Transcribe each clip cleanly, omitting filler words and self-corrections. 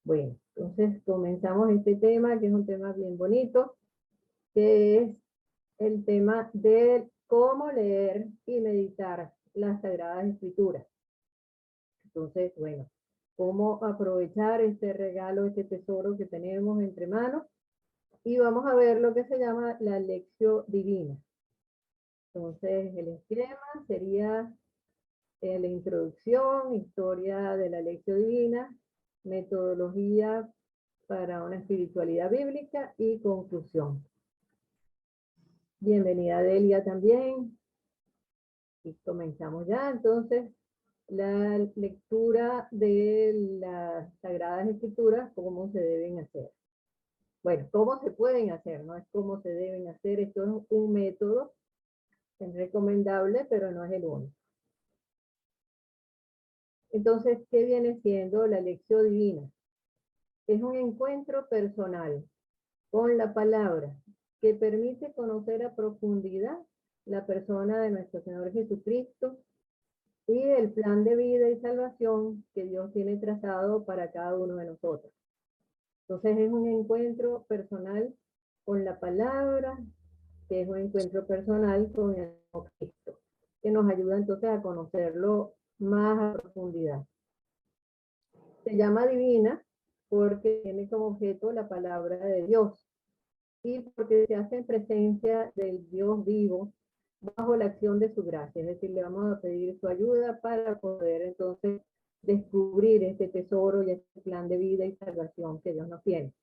Bueno, entonces comenzamos este tema, que es un tema bien bonito, que es el tema de cómo leer y meditar las Sagradas Escrituras. Entonces, bueno, cómo aprovechar este regalo, este tesoro que tenemos entre manos, y vamos a ver lo que se llama la lección divina. Entonces, el esquema sería la introducción, historia de la lección divina, metodología para una espiritualidad bíblica y conclusión. Bienvenida Delia también. Y comenzamos ya entonces la lectura de las Sagradas Escrituras, cómo se deben hacer. Bueno, cómo se pueden hacer, no es cómo se deben hacer, esto es un método, es recomendable, pero no es el único. Entonces, ¿qué viene siendo la lección divina? Es un encuentro personal con la palabra que permite conocer a profundidad la persona de nuestro Señor Jesucristo y el plan de vida y salvación que Dios tiene trazado para cada uno de nosotros. Entonces es un encuentro personal con la palabra, que es un encuentro personal con el Cristo, que nos ayuda entonces a conocerlo más a profundidad. Se llama divina porque tiene como objeto la palabra de Dios y porque se hace en presencia del Dios vivo bajo la acción de su gracia. Es decir, le vamos a pedir su ayuda para poder entonces descubrir este tesoro y este plan de vida y salvación que Dios nos tiene.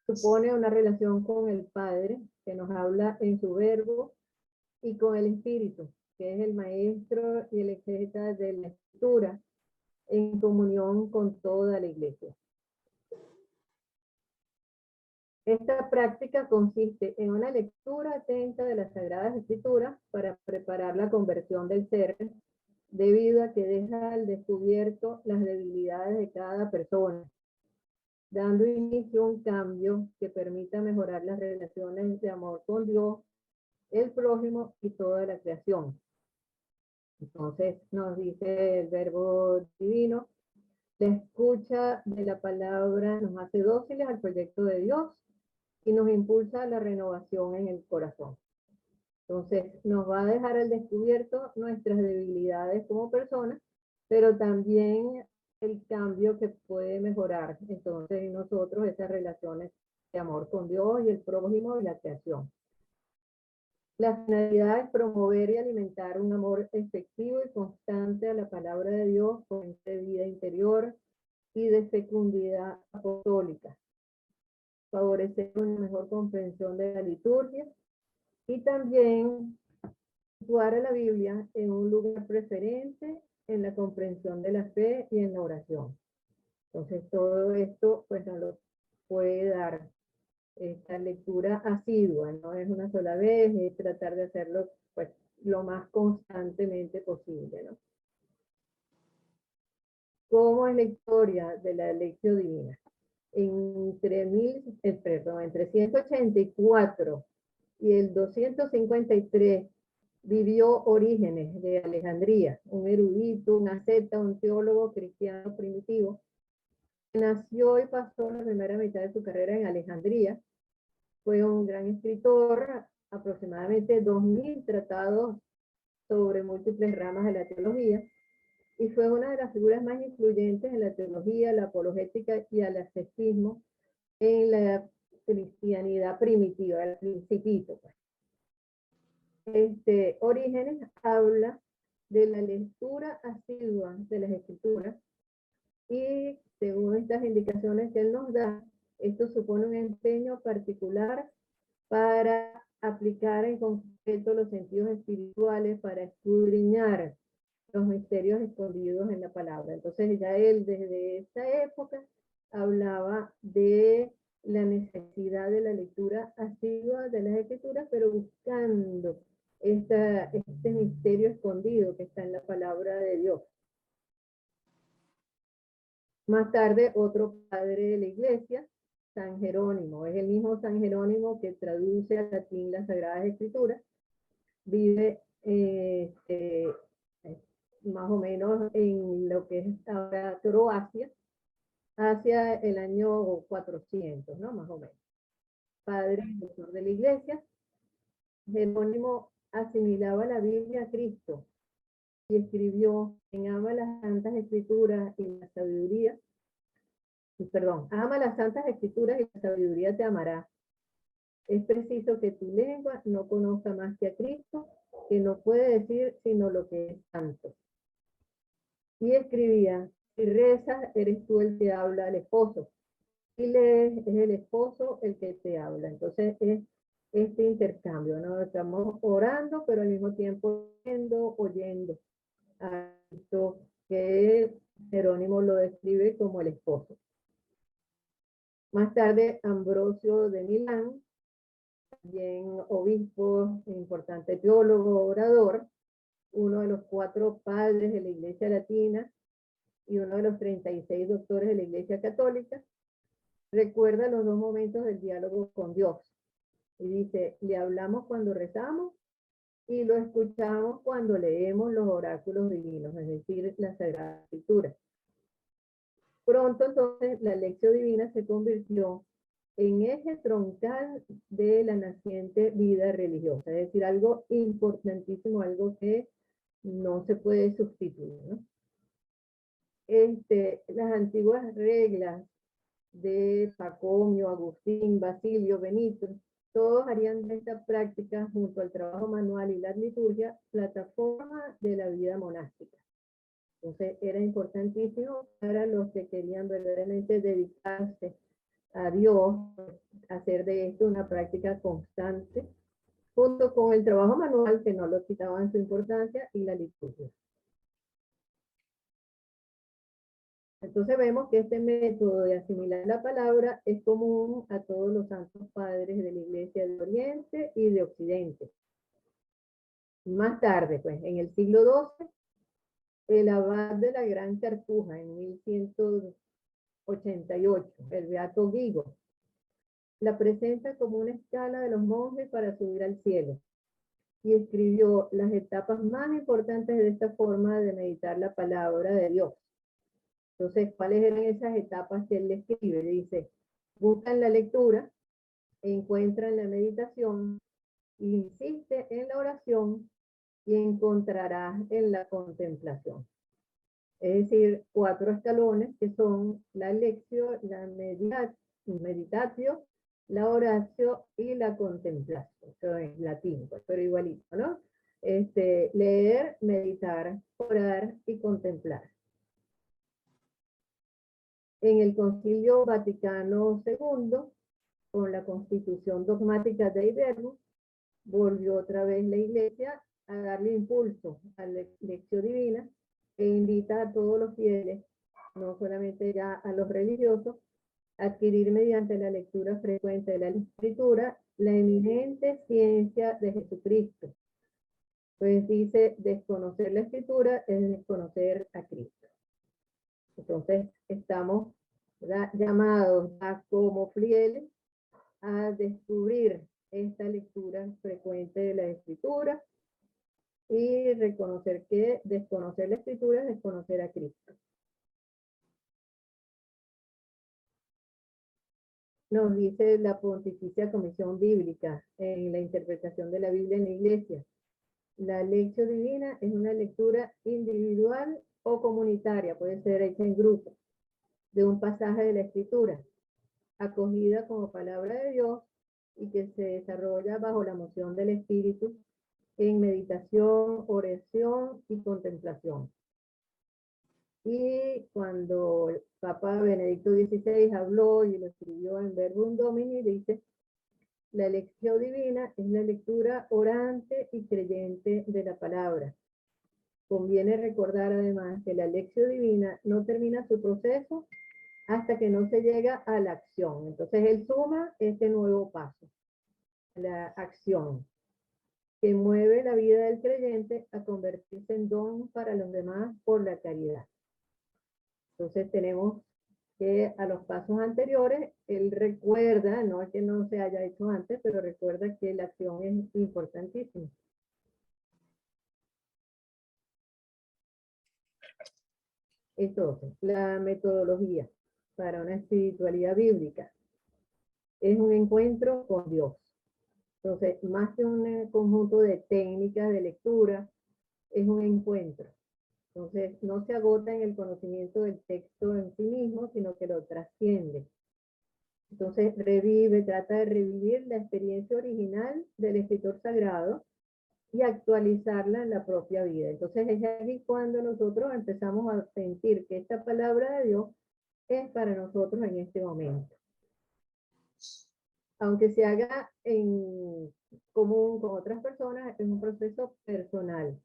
Supone una relación con el Padre, que nos habla en su verbo, y con el Espíritu, que es el maestro y el exégeta de la Escritura, en comunión con toda la Iglesia. Esta práctica consiste en una lectura atenta de las Sagradas Escrituras para preparar la conversión del ser, debido a que deja al descubierto las debilidades de cada persona, dando inicio a un cambio que permita mejorar las relaciones de amor con Dios, el prójimo y toda la creación. Entonces nos dice el verbo divino, la escucha de la palabra nos hace dóciles al proyecto de Dios y nos impulsa a la renovación en el corazón. Entonces nos va a dejar al descubierto nuestras debilidades como personas, pero también el cambio que puede mejorar entonces en nosotros esas relaciones de amor con Dios y el prójimo y la creación. La finalidad es promover y alimentar un amor efectivo y constante a la palabra de Dios con de vida interior y de fecundidad apostólica. Favorecer una mejor comprensión de la liturgia y también situar a la Biblia en un lugar preferente en la comprensión de la fe y en la oración. Entonces todo esto pues nos lo puede dar esta lectura asidua, no es una sola vez, es tratar de hacerlo pues lo más constantemente posible, ¿no? ¿Cómo es la historia de la lección divina? Entre 184 y el 253 vivió Orígenes de Alejandría, un erudito, un asceta, un teólogo cristiano primitivo. Nació y pasó la primera mitad de su carrera en Alejandría. Fue un gran escritor, aproximadamente 2000 tratados sobre múltiples ramas de la teología, y fue una de las figuras más influyentes en la teología, la apologética y el ascetismo en la cristianidad primitiva, el principito. Orígenes habla de la lectura asidua de las escrituras y según estas indicaciones que él nos da, esto supone un empeño particular para aplicar en concreto los sentidos espirituales, para escudriñar los misterios escondidos en la palabra. Entonces ya él desde esta época hablaba de la necesidad de la lectura asidua de las escrituras, pero buscando este misterio escondido que está en la palabra de Dios. Más tarde, otro padre de la iglesia, San Jerónimo, es el mismo San Jerónimo que traduce al latín las Sagradas Escrituras, vive más o menos en lo que es ahora Croacia, hacia el año 400, ¿no? Más o menos. Padre y doctor de la iglesia, Jerónimo asimilaba la Biblia a Cristo y escribió en Ama las Santas Escrituras y la sabiduría, perdón, ama las Santas Escrituras y la sabiduría te amará. Es preciso que tu lengua no conozca más que a Cristo, que no puede decir sino lo que es santo. Y escribía, si rezas, eres tú el que habla al esposo. Si lees, es el esposo el que te habla. Entonces es este intercambio, ¿no? Estamos orando, pero al mismo tiempo oyendo a esto que Jerónimo lo describe como el esposo. Más tarde, Ambrosio de Milán, también obispo, importante teólogo, orador, uno de los 4 padres de la Iglesia Latina y uno de los 36 doctores de la Iglesia Católica, recuerda los 2 momentos del diálogo con Dios. Y dice, le hablamos cuando rezamos y lo escuchamos cuando leemos los oráculos divinos, es decir, la Sagrada Escritura. Pronto entonces la lección divina se convirtió en eje troncal de la naciente vida religiosa, es decir, algo importantísimo, algo que no se puede sustituir, ¿no? Las antiguas reglas de Pacomio, Agustín, Basilio, Benito, todos harían de esta práctica, junto al trabajo manual y la liturgia, plataforma de la vida monástica. Entonces era importantísimo para los que querían verdaderamente dedicarse a Dios, hacer de esto una práctica constante, junto con el trabajo manual, que no lo quitaban su importancia, y la liturgia. Entonces vemos que este método de asimilar la palabra es común a todos los santos padres de la Iglesia de Oriente y de Occidente. Más tarde, pues, en el siglo XII, el abad de la Gran Cartuja, en 1188, el beato Guigo, la presenta como una escala de los monjes para subir al cielo, y escribió las etapas más importantes de esta forma de meditar la palabra de Dios. Entonces, ¿cuáles eran esas etapas que él escribe? Dice, buscan la lectura, encuentran la meditación, insiste en la oración y encontrarás en la contemplación. Es decir, 4 escalones que son la lección, la meditatio, la oración y la contemplación. Eso es latín, pues, pero igualito, ¿no? Leer, meditar, orar y contemplar. En el Concilio Vaticano II, con la Constitución Dogmática de Verbum, volvió otra vez la Iglesia a darle impulso a la lección divina e invita a todos los fieles, no solamente ya a los religiosos, a adquirir mediante la lectura frecuente de la Escritura la eminente ciencia de Jesucristo. Pues dice, desconocer la Escritura es desconocer a Cristo. Entonces estamos llamados ya como fieles a descubrir esta lectura frecuente de la Escritura y reconocer que desconocer la Escritura es desconocer a Cristo. Nos dice la Pontificia Comisión Bíblica en la interpretación de la Biblia en la Iglesia. La lección divina es una lectura individual o comunitaria, puede ser hecha en grupo, de un pasaje de la Escritura, acogida como palabra de Dios y que se desarrolla bajo la moción del Espíritu en meditación, oración y contemplación. Y cuando el Papa Benedicto XVI habló y lo escribió en Verbum Domini, dice, la lección divina es la lectura orante y creyente de la palabra. Conviene recordar además que la lección divina no termina su proceso hasta que no se llega a la acción. Entonces él suma este nuevo paso, la acción, que mueve la vida del creyente a convertirse en don para los demás por la caridad. Entonces tenemos que a los pasos anteriores, él recuerda, no es que no se haya hecho antes, pero recuerda que la acción es importantísima. Entonces, la metodología. para una espiritualidad bíblica. Es un encuentro con Dios. Entonces, más que un conjunto de técnicas de lectura, es un encuentro. Entonces, no se agota en el conocimiento del texto en sí mismo, sino que lo trasciende. Entonces, trata de revivir la experiencia original del escritor sagrado y actualizarla en la propia vida. Entonces, es ahí cuando nosotros empezamos a sentir que esta palabra de Dios es para nosotros en este momento. Aunque se haga en común con otras personas, es un proceso personal.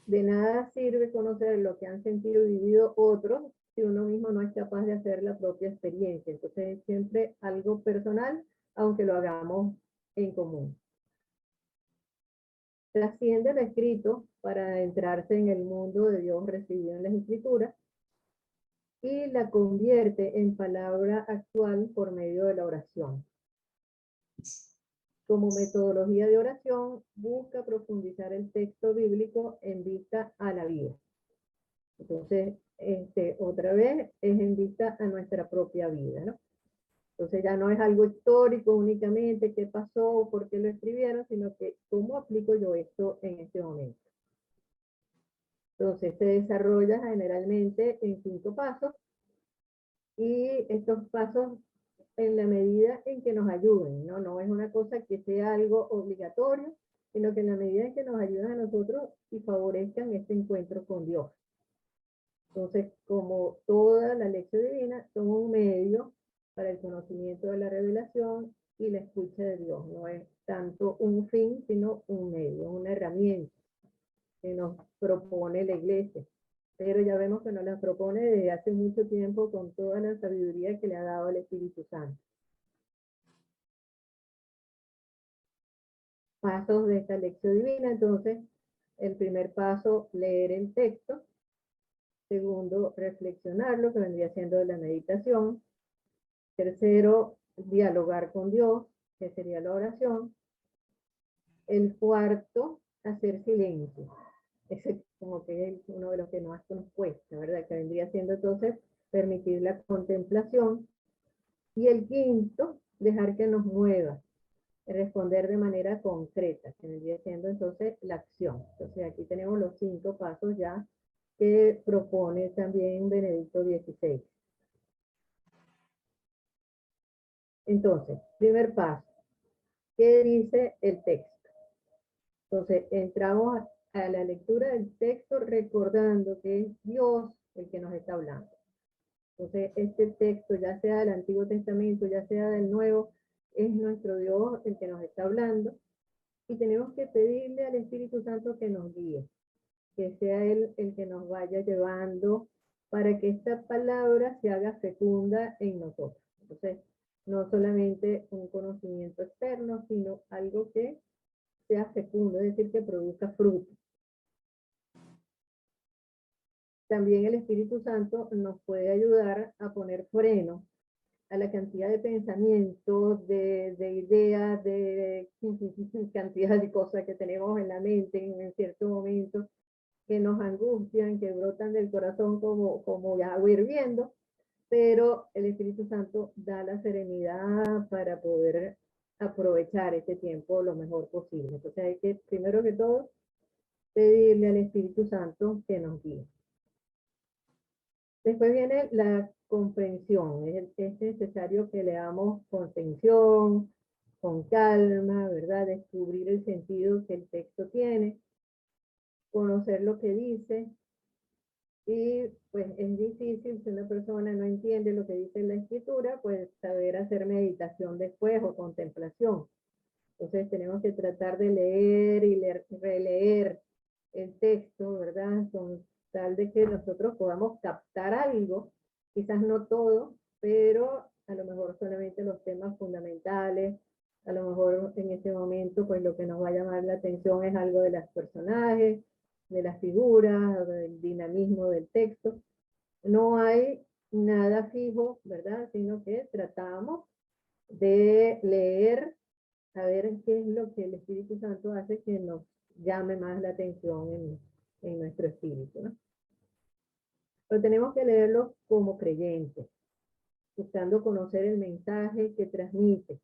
De nada sirve conocer lo que han sentido y vivido otros si uno mismo no es capaz de hacer la propia experiencia. Entonces es siempre algo personal, aunque lo hagamos en común. Trasciende lo escrito para adentrarse en el mundo de Dios recibido en las Escrituras y la convierte en palabra actual por medio de la oración. Como metodología de oración, busca profundizar el texto bíblico en vista a la vida. Entonces, otra vez, es en vista a nuestra propia vida, ¿no? Entonces ya no es algo histórico únicamente, qué pasó, por qué lo escribieron, sino que cómo aplico yo esto en este momento. Entonces se desarrolla generalmente en 5 pasos, y estos pasos en la medida en que nos ayuden, ¿no? No es una cosa que sea algo obligatorio, sino que en la medida en que nos ayudan a nosotros y favorezcan este encuentro con Dios. Entonces, como toda la lección divina, son un medio para el conocimiento de la revelación y la escucha de Dios. No es tanto un fin, sino un medio, una herramienta que nos propone la iglesia. Pero ya vemos que nos la propone desde hace mucho tiempo con toda la sabiduría que le ha dado el Espíritu Santo. Pasos de esta lección divina. Entonces, el primer paso, leer el texto. Segundo, reflexionarlo, que vendría siendo la meditación. Tercero, dialogar con Dios, que sería la oración. El cuarto, hacer silencio. Ese como que es uno de los que más nos cuesta, ¿verdad? Que vendría siendo entonces permitir la contemplación. Y el quinto, dejar que nos mueva, responder de manera concreta, que vendría siendo entonces la acción. Entonces aquí tenemos los 5 pasos ya que propone también Benedicto XVI. Entonces, primer paso, ¿qué dice el texto? Entonces, entramos a la lectura del texto recordando que es Dios el que nos está hablando. Entonces, este texto, ya sea del Antiguo Testamento, ya sea del Nuevo, es nuestro Dios el que nos está hablando, y tenemos que pedirle al Espíritu Santo que nos guíe, que sea Él el que nos vaya llevando para que esta palabra se haga fecunda en nosotros. Entonces, no solamente un conocimiento externo, sino algo que sea fecundo, es decir, que produzca fruto. También el Espíritu Santo nos puede ayudar a poner freno a la cantidad de pensamientos, de ideas, de cantidad de cosas que tenemos en la mente en cierto momento, que nos angustian, que brotan del corazón como agua hirviendo, pero el Espíritu Santo da la serenidad para poder aprovechar este tiempo lo mejor posible. Entonces hay que, primero que todo, pedirle al Espíritu Santo que nos guíe. Después viene la comprensión. Es necesario que leamos con atención, con calma, ¿verdad? Descubrir el sentido que el texto tiene, conocer lo que dice. Y pues es difícil, si una persona no entiende lo que dice la escritura, pues saber hacer meditación después o contemplación. Entonces tenemos que tratar de leer y releer el texto, ¿verdad? Con tal de que nosotros podamos captar algo, quizás no todo, pero a lo mejor solamente los temas fundamentales. A lo mejor en este momento pues lo que nos va a llamar la atención es algo de los personajes, de las figuras, del dinamismo del texto. No hay nada fijo, ¿verdad? Sino que tratamos de leer, a ver qué es lo que el Espíritu Santo hace que nos llame más la atención en nuestro espíritu, ¿no? Pero tenemos que leerlo como creyentes. buscando conocer el mensaje que transmite.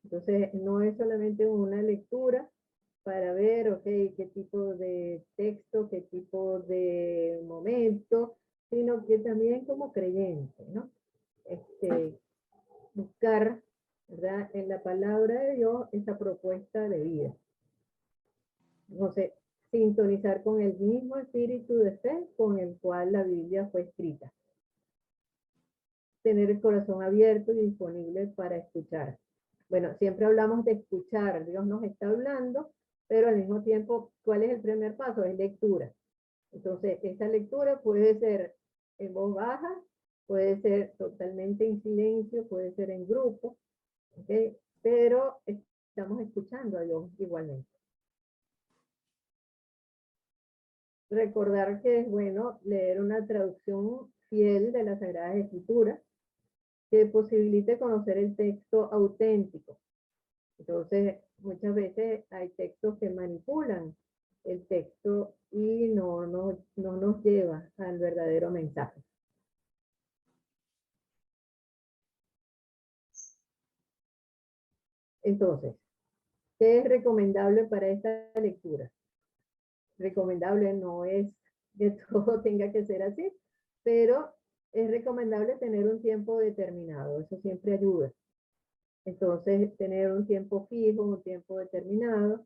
Entonces, no es solamente una lectura para ver, ok, qué tipo de texto, qué tipo de momento, sino que también como creyente, ¿no? Buscar, ¿verdad?, en la palabra de Dios esa propuesta de vida. No sé, sintonizar con el mismo espíritu de fe con el cual la Biblia fue escrita. Tener el corazón abierto y disponible para escuchar. Bueno, siempre hablamos de escuchar, Dios nos está hablando, pero al mismo tiempo, ¿cuál es el primer paso? Es lectura. Entonces, esta lectura puede ser en voz baja, puede ser totalmente en silencio, puede ser en grupo, ¿okay? Pero estamos escuchando a Dios igualmente. Recordar que es bueno leer una traducción fiel de las Sagradas Escrituras que posibilite conocer el texto auténtico. Entonces, muchas veces hay textos que manipulan el texto y no nos lleva al verdadero mensaje. Entonces, ¿qué es recomendable para esta lectura? Recomendable no es que todo tenga que ser así, pero es recomendable tener un tiempo determinado, eso siempre ayuda. Entonces, tener un tiempo fijo, un tiempo determinado,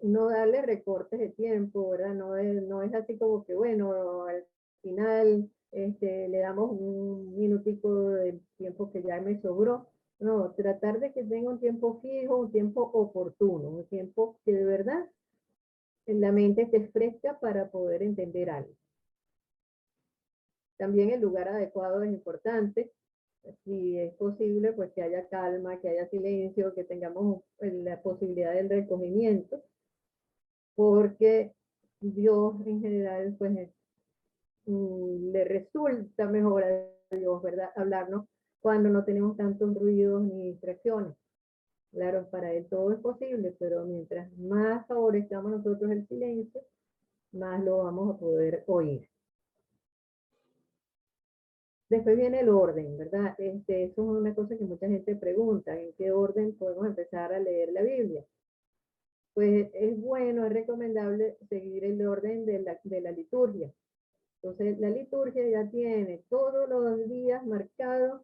no darle recortes de tiempo, ¿verdad? No es así como que, bueno, al final le damos un minutico del tiempo que ya me sobró. No, tratar de que tenga un tiempo fijo, un tiempo oportuno, un tiempo que de verdad en la mente esté fresca para poder entender algo. También el lugar adecuado es importante. Si es posible, pues que haya calma, que haya silencio, que tengamos la posibilidad del recogimiento, porque Dios en general, pues le resulta mejor a Dios, ¿verdad?, hablarnos cuando no tenemos tantos ruidos ni distracciones. Claro, para Él todo es posible, pero mientras más favorezcamos nosotros el silencio, más lo vamos a poder oír. Después viene el orden, ¿verdad? Eso es una cosa que mucha gente pregunta, ¿en qué orden podemos empezar a leer la Biblia? Pues es bueno, es recomendable seguir el orden de la liturgia. Entonces, la liturgia ya tiene todos los días marcados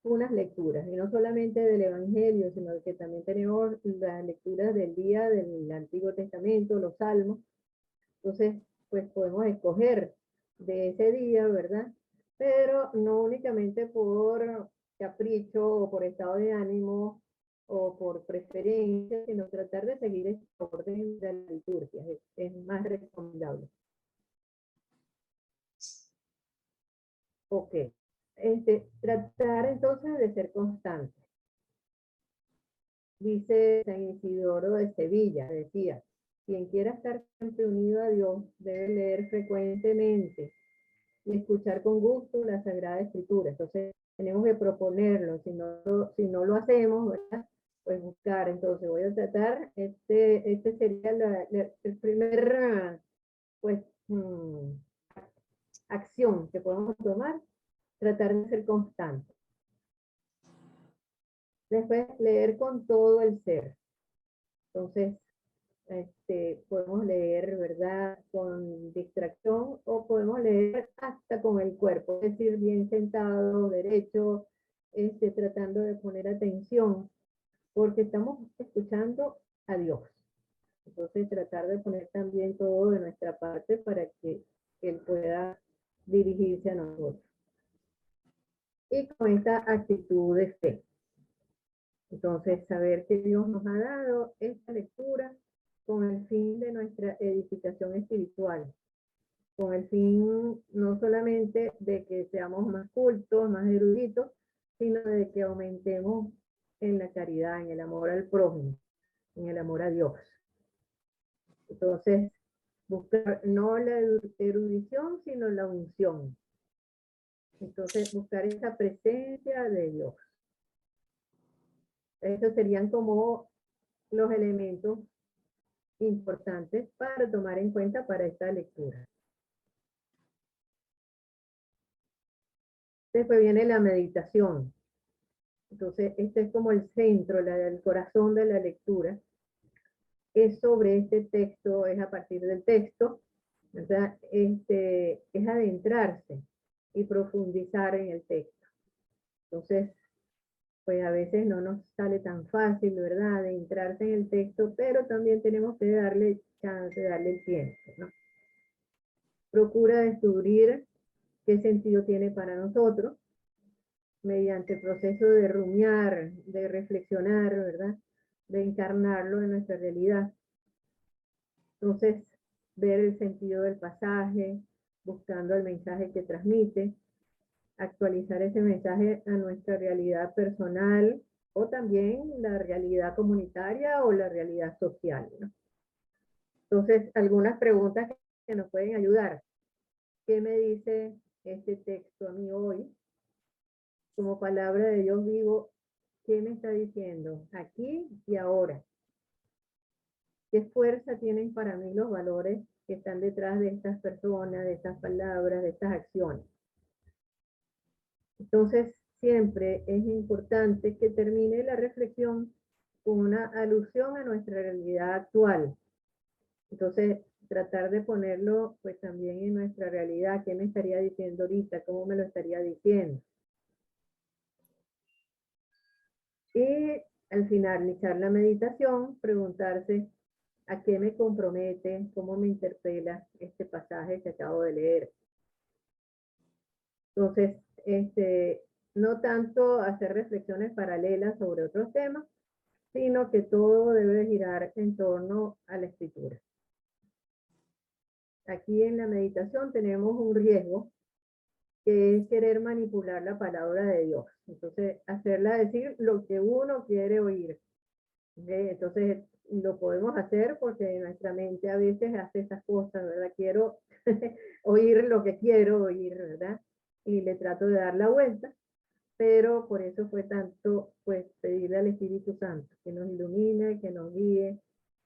unas lecturas, y no solamente del Evangelio, sino que también tenemos las lecturas del día del Antiguo Testamento, los Salmos. Entonces, pues podemos escoger de ese día, ¿verdad? Pero no únicamente por capricho o por estado de ánimo o por preferencia, sino tratar de seguir el orden de la liturgia. Es más recomendable. Ok. Tratar entonces de ser constante. Dice San Isidoro de Sevilla, decía, quien quiera estar siempre unido a Dios debe leer frecuentemente y escuchar con gusto la Sagrada Escritura. Entonces, tenemos que proponerlo. Si no lo hacemos, ¿verdad?, pues buscar. Entonces, voy a tratar, este sería el primer, pues, acción que podemos tomar, tratar de ser constantes. Después, leer con todo el ser. Entonces, podemos leer, ¿verdad?, con distracción o podemos leer hasta con el cuerpo, es decir, bien sentado, derecho, tratando de poner atención, porque estamos escuchando a Dios. Entonces, tratar de poner también todo de nuestra parte para que Él pueda dirigirse a nosotros. Y con esta actitud de fe. Entonces, saber que Dios nos ha dado esta lectura con el fin de nuestra edificación espiritual, con el fin no solamente de que seamos más cultos, más eruditos, sino de que aumentemos en la caridad, en el amor al prójimo, en el amor a Dios. Entonces, buscar no la erudición, sino la unción. Entonces, buscar esa presencia de Dios. Estos serían como los elementos importantes para tomar en cuenta para esta lectura. Después viene la meditación. Entonces, este es como el centro, el corazón de la lectura. Es sobre este texto, es a partir del texto, ¿verdad? Es adentrarse y profundizar en el texto. Entonces, pues a veces no nos sale tan fácil, ¿verdad?, adentrarse en el texto, pero también tenemos que darle chance, darle el tiempo, ¿no? Procura descubrir qué sentido tiene para nosotros mediante el proceso de rumiar, de reflexionar, ¿verdad?, de encarnarlo en nuestra realidad. Entonces, ver el sentido del pasaje, buscando el mensaje que transmite, actualizar ese mensaje a nuestra realidad personal o también la realidad comunitaria o la realidad social, ¿no? Entonces, algunas preguntas que nos pueden ayudar. ¿Qué me dice este texto a mí hoy? Como palabra de Dios vivo, ¿qué me está diciendo aquí y ahora? ¿Qué fuerza tienen para mí los valores que están detrás de estas personas, de estas palabras, de estas acciones? Entonces, siempre es importante que termine la reflexión con una alusión a nuestra realidad actual. Entonces, tratar de ponerlo pues también en nuestra realidad. ¿Qué me estaría diciendo ahorita? ¿Cómo me lo estaría diciendo? Y al finalizar la meditación, preguntarse a qué me compromete, cómo me interpela este pasaje que acabo de leer. Entonces, no tanto hacer reflexiones paralelas sobre otros temas, sino que todo debe girar en torno a la escritura. Aquí en la meditación tenemos un riesgo, que es querer manipular la palabra de Dios. Entonces, hacerla decir lo que uno quiere oír. ¿Okay? Entonces, lo podemos hacer porque nuestra mente a veces hace esas cosas, ¿verdad? Quiero oír lo que quiero oír, ¿verdad? Y le trato de dar la vuelta, pero por eso fue tanto, pues, pedirle al Espíritu Santo que nos ilumine, que nos guíe,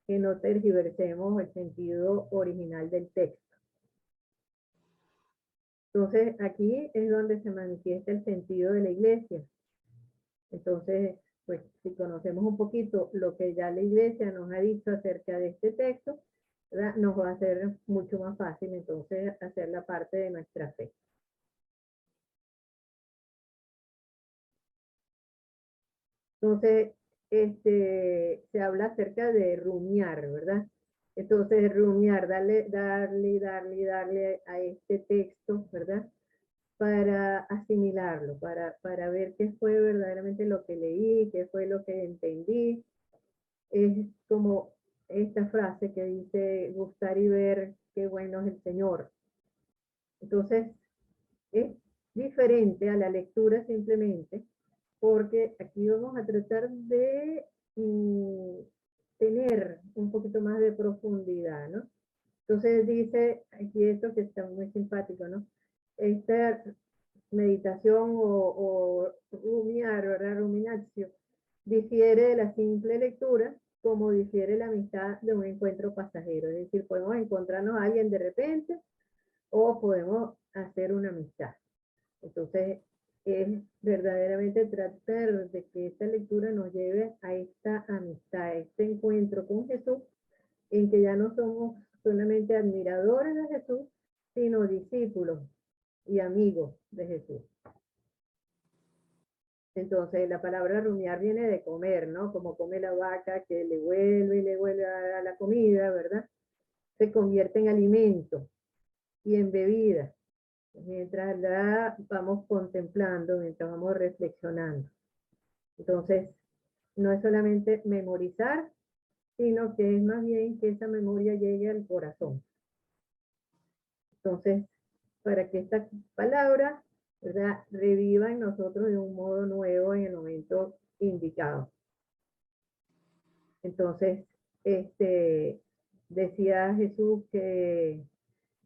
que no tergiversemos el sentido original del texto. Entonces, aquí es donde se manifiesta el sentido de la iglesia. Entonces, pues, si conocemos un poquito lo que ya la iglesia nos ha dicho acerca de este texto, ¿verdad?, nos va a ser mucho más fácil, entonces, hacer la parte de nuestra fe. Entonces, se habla acerca de rumiar, ¿verdad? Entonces, rumiar, darle a este texto, ¿verdad?, para asimilarlo, para ver qué fue verdaderamente lo que leí, qué fue lo que entendí. Es como esta frase que dice, gustar y ver qué bueno es el Señor. Entonces, es diferente a la lectura simplemente, porque aquí vamos a tratar de tener un poquito más de profundidad, ¿no? Entonces dice aquí esto que está muy simpático, ¿no? Esta meditación o rumiar, ¿verdad? Ruminatio, difiere de la simple lectura como difiere la amistad de un encuentro pasajero. Es decir, podemos encontrarnos a alguien de repente o podemos hacer una amistad. Entonces, es verdaderamente tratar de que esta lectura nos lleve a esta amistad, a este encuentro con Jesús, en que ya no somos solamente admiradores de Jesús, sino discípulos y amigos de Jesús. Entonces, la palabra rumiar viene de comer, ¿no? Como come la vaca que le vuelve y le vuelve a la comida, ¿verdad? Se convierte en alimento y en bebida, mientras la vamos contemplando, mientras vamos reflexionando. Entonces, no es solamente memorizar, sino que es más bien que esa memoria llegue al corazón. Entonces, para que esta palabra, ¿verdad?, reviva en nosotros de un modo nuevo en el momento indicado. Entonces, decía Jesús que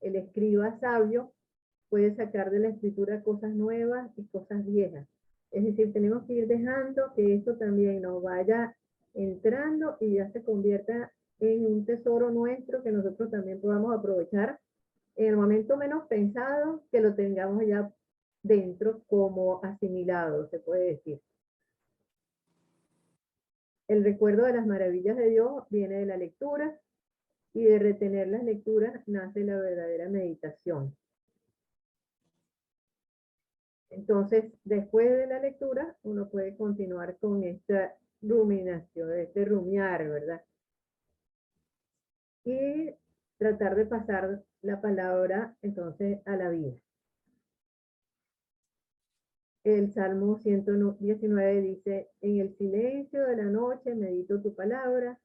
el escriba sabio puede sacar de la escritura cosas nuevas y cosas viejas. Es decir, tenemos que ir dejando que esto también nos vaya entrando y ya se convierta en un tesoro nuestro que nosotros también podamos aprovechar en el momento menos pensado, que lo tengamos ya dentro como asimilado, se puede decir. El recuerdo de las maravillas de Dios viene de la lectura, y de retener las lecturas nace la verdadera meditación. Entonces, después de la lectura, uno puede continuar con esta ruminación, este rumiar, ¿verdad? Y tratar de pasar la palabra entonces a la vida. El Salmo 119 dice: en el silencio de la noche medito tu palabra,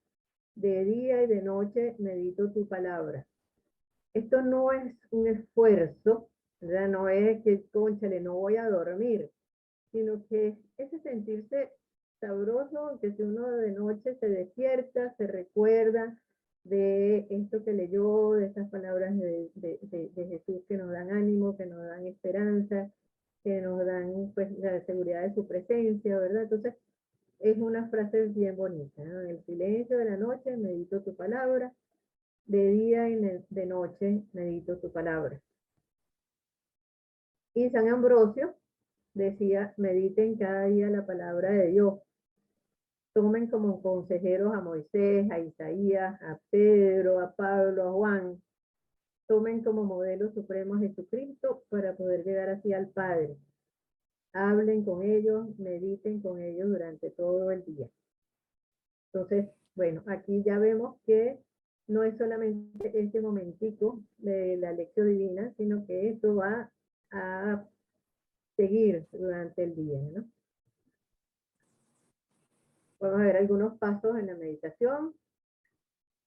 de día y de noche medito tu palabra. Esto no es un esfuerzo, ¿verdad? No es que, cónchale, no voy a dormir, sino que ese sentirse sabroso, que si uno de noche se despierta, se recuerda de esto que leyó, de estas palabras de Jesús que nos dan ánimo, que nos dan esperanza, que nos dan pues la seguridad de su presencia, ¿verdad? Entonces, es una frase bien bonita, ¿no? En el silencio de la noche medito tu palabra, de día y de noche medito tu palabra. Y San Ambrosio decía: mediten cada día la palabra de Dios. Tomen como consejeros a Moisés, a Isaías, a Pedro, a Pablo, a Juan. Tomen como modelo supremo a Jesucristo para poder llegar así al Padre. Hablen con ellos, mediten con ellos durante todo el día. Entonces, bueno, aquí ya vemos que no es solamente este momentico de la lección divina, sino que esto va a seguir durante el día, ¿no? Vamos a ver algunos pasos en la meditación.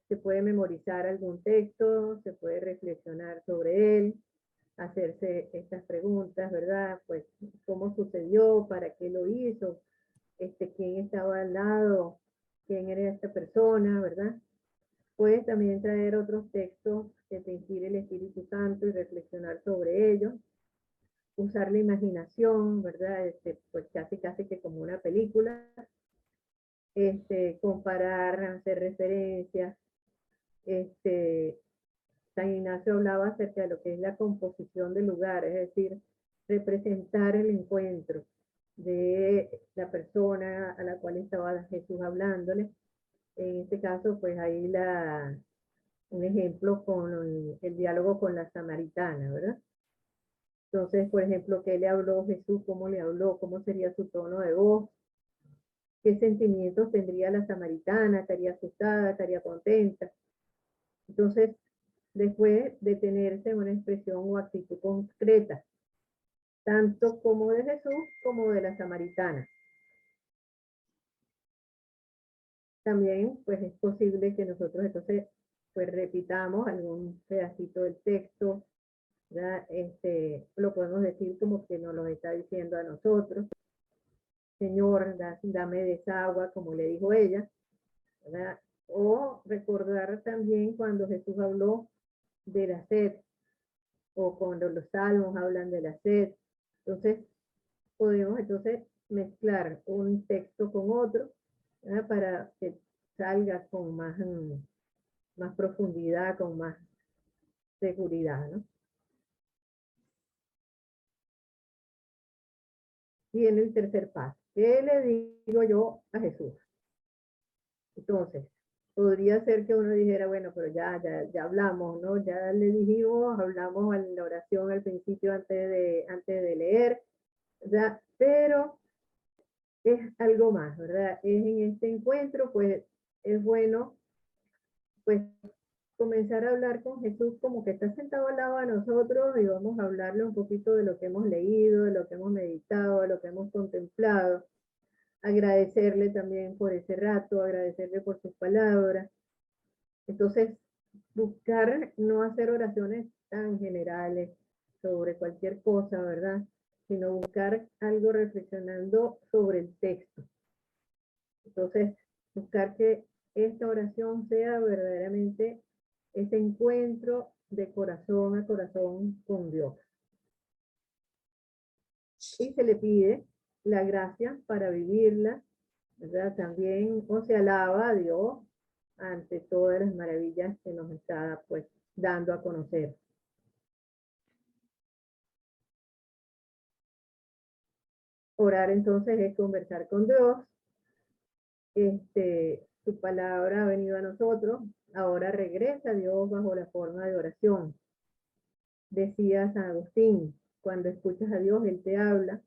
Se puede memorizar algún texto, se puede reflexionar sobre él, hacerse estas preguntas, ¿verdad? Pues, ¿cómo sucedió? ¿Para qué lo hizo? ¿Quién estaba al lado? ¿Quién era esta persona? ¿Verdad? Puedes también traer otros textos que te inspire el Espíritu Santo y reflexionar sobre ellos. Usar la imaginación, ¿verdad? Pues casi que como una película. Comparar, hacer referencias. San Ignacio hablaba acerca de lo que es la composición del lugar, es decir, representar el encuentro de la persona a la cual estaba Jesús hablándole. En este caso, pues ahí un ejemplo con el diálogo con la samaritana, ¿verdad? Entonces, por ejemplo, ¿qué le habló Jesús? ¿Cómo le habló? ¿Cómo sería su tono de voz? ¿Qué sentimientos tendría la samaritana? ¿Estaría asustada? ¿Estaría contenta? Entonces, después detenerse en una expresión o actitud concreta, tanto como de Jesús como de la samaritana. También, pues es posible que nosotros entonces, pues repitamos algún pedacito del texto, ¿verdad? Lo podemos decir como que nos lo está diciendo a nosotros. Señor, dame de esa agua, como le dijo ella, ¿verdad? O recordar también cuando Jesús habló de la sed, o cuando los salmos hablan de la sed. Entonces, podemos entonces mezclar un texto con otro, ¿verdad? Para que salga con más profundidad, con más seguridad, ¿no? Y en el tercer paso, ¿qué le digo yo a Jesús? Entonces, podría ser que uno dijera, bueno, pero ya hablamos, ¿no? Ya le dijimos, hablamos en la oración al principio antes de leer, ¿verdad? Pero es algo más, ¿verdad? Es en este encuentro, pues es bueno, pues comenzar a hablar con Jesús como que está sentado al lado de nosotros y vamos a hablarle un poquito de lo que hemos leído, de lo que hemos meditado, de lo que hemos contemplado, agradecerle también por ese rato, agradecerle por sus palabras. Entonces, buscar no hacer oraciones tan generales sobre cualquier cosa, ¿verdad? Sino buscar algo reflexionando sobre el texto. Entonces, buscar que esta oración sea verdaderamente ese encuentro de corazón a corazón con Dios. Y se le pide la gracia para vivirla, ¿verdad? También o se alaba a Dios ante todas las maravillas que nos está pues dando a conocer. Orar entonces es conversar con Dios. Su palabra ha venido a nosotros, ahora regresa a Dios bajo la forma de oración. Decía San Agustín, cuando escuchas a Dios, Él te habla,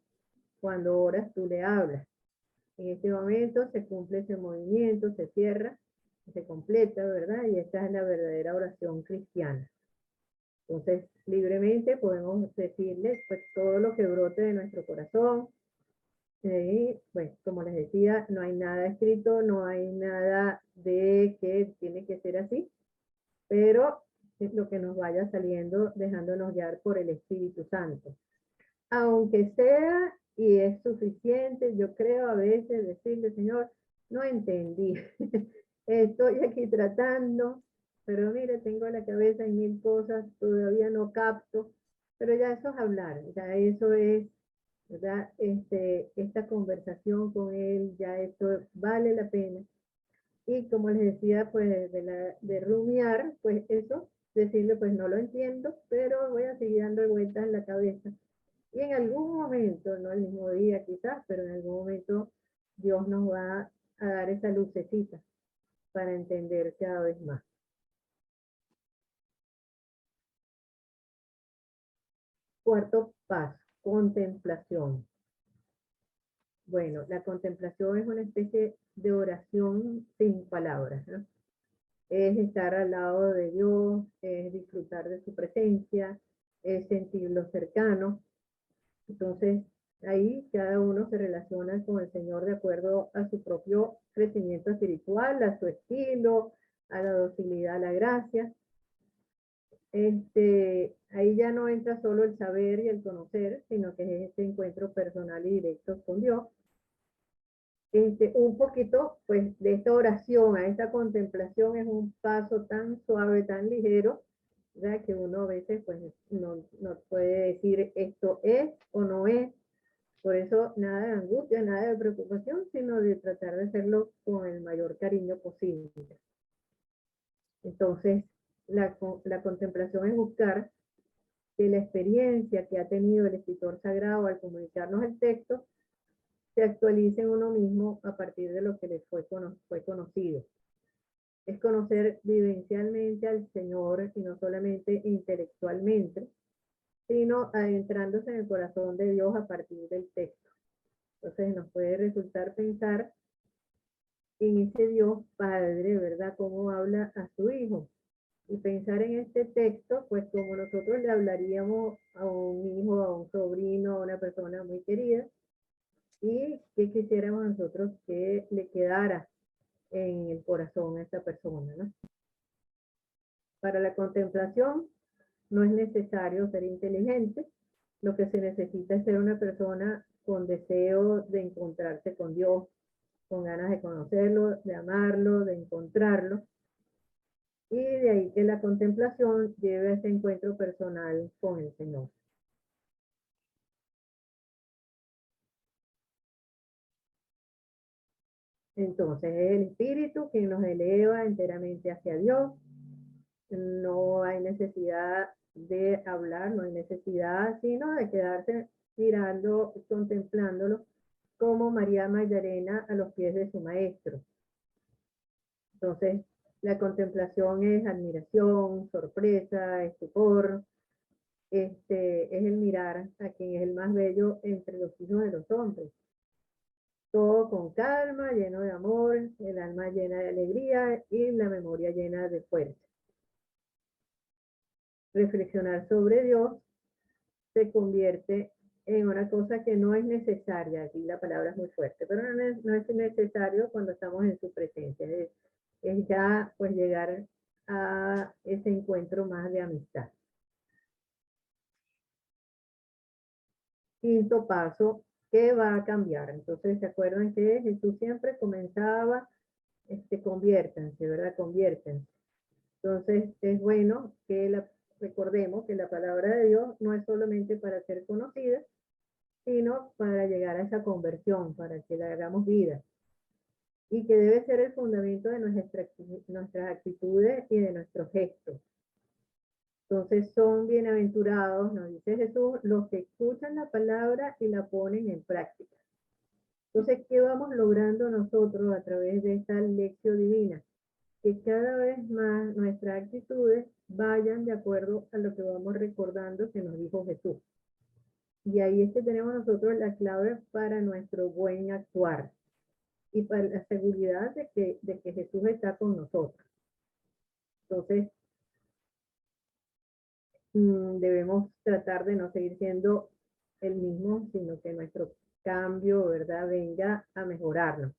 cuando oras, tú le hablas. En este momento se cumple ese movimiento, se cierra, se completa, ¿verdad? Y esta es la verdadera oración cristiana. Entonces, libremente podemos decirle pues todo lo que brote de nuestro corazón. Pues, como les decía, no hay nada escrito, no hay nada de que tiene que ser así, pero es lo que nos vaya saliendo, dejándonos guiar por el Espíritu Santo. Aunque sea, y es suficiente, yo creo a veces decirle, Señor, no entendí, estoy aquí tratando, pero mire, tengo la cabeza en mil cosas, todavía no capto, pero ya eso es hablar, ya eso es, ¿verdad? Esta conversación con Él, ya esto vale la pena. Y como les decía, pues de rumiar, pues eso, decirle, pues no lo entiendo, pero voy a seguir dando vueltas en la cabeza. Y en algún momento, no el mismo día quizás, pero en algún momento Dios nos va a dar esa lucecita para entender cada vez más. Cuarto paso, contemplación. Bueno, la contemplación es una especie de oración sin palabras, ¿no? Es estar al lado de Dios, es disfrutar de su presencia, es sentirlo cercano. Entonces, ahí cada uno se relaciona con el Señor de acuerdo a su propio crecimiento espiritual, a su estilo, a la docilidad, a la gracia. Ahí ya no entra solo el saber y el conocer, sino que es este encuentro personal y directo con Dios. Un poquito, pues, de esta oración a esta contemplación es un paso tan suave, tan ligero, ¿verdad? Que uno a veces, pues, no puede decir esto es o no es. Por eso, nada de angustia, nada de preocupación, sino de tratar de hacerlo con el mayor cariño posible. Entonces, la contemplación es buscar que la experiencia que ha tenido el escritor sagrado al comunicarnos el texto se actualice en uno mismo a partir de lo que le fue conocido. Es conocer vivencialmente al Señor y no solamente intelectualmente, sino adentrándose en el corazón de Dios a partir del texto. Entonces nos puede resultar pensar en ese Dios Padre, ¿verdad? Cómo habla a su Hijo. Y pensar en este texto, pues como nosotros le hablaríamos a un hijo, a un sobrino, a una persona muy querida, y que quisiéramos nosotros que le quedara en el corazón a esta persona, ¿no? Para la contemplación no es necesario ser inteligente, lo que se necesita es ser una persona con deseo de encontrarse con Dios, con ganas de conocerlo, de amarlo, de encontrarlo, y de ahí que la contemplación lleve a ese encuentro personal con el Señor. Entonces es el Espíritu quien nos eleva enteramente hacia Dios. No hay necesidad de hablar, no hay necesidad sino de quedarse mirando, contemplándolo como María Magdalena a los pies de su maestro. Entonces, la contemplación es admiración, sorpresa, estupor, es el mirar a quien es el más bello entre los hijos de los hombres. Todo con calma, lleno de amor, el alma llena de alegría y la memoria llena de fuerza. Reflexionar sobre Dios se convierte en una cosa que no es necesaria, aquí la palabra es muy fuerte, pero no es necesario cuando estamos en su presencia, es ya pues llegar a ese encuentro más de amistad. Quinto paso, ¿qué va a cambiar? Entonces, ¿se acuerdan que Jesús siempre comenzaba, conviértanse, ¿verdad? Conviértanse. Entonces, es bueno que recordemos que la palabra de Dios no es solamente para ser conocida, sino para llegar a esa conversión, para que la hagamos vida. Y que debe ser el fundamento de nuestras actitudes y de nuestros gestos. Entonces son bienaventurados, nos dice Jesús, los que escuchan la palabra y la ponen en práctica. Entonces, ¿qué vamos logrando nosotros a través de esta lección divina? Que cada vez más nuestras actitudes vayan de acuerdo a lo que vamos recordando que nos dijo Jesús. Y ahí es que tenemos nosotros la clave para nuestro buen actuar y para la seguridad de que Jesús está con nosotros. Entonces, debemos tratar de no seguir siendo el mismo, sino que nuestro cambio, ¿verdad?, venga a mejorarnos.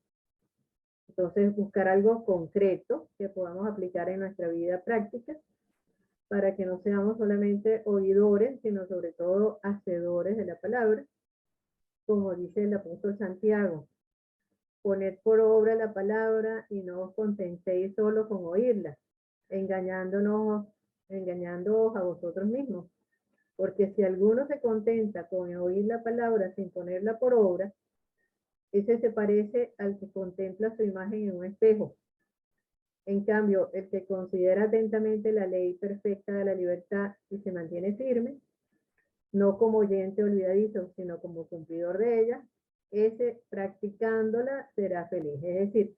Entonces, buscar algo concreto que podamos aplicar en nuestra vida práctica para que no seamos solamente oidores, sino sobre todo hacedores de la palabra, como dice el apóstol Santiago. Poned por obra la palabra y no os contentéis solo con oírla, engañándoos a vosotros mismos. Porque si alguno se contenta con oír la palabra sin ponerla por obra, ese se parece al que contempla su imagen en un espejo. En cambio, el que considera atentamente la ley perfecta de la libertad y se mantiene firme, no como oyente olvidadizo, sino como cumplidor de ella, ese practicándola será feliz. Es decir,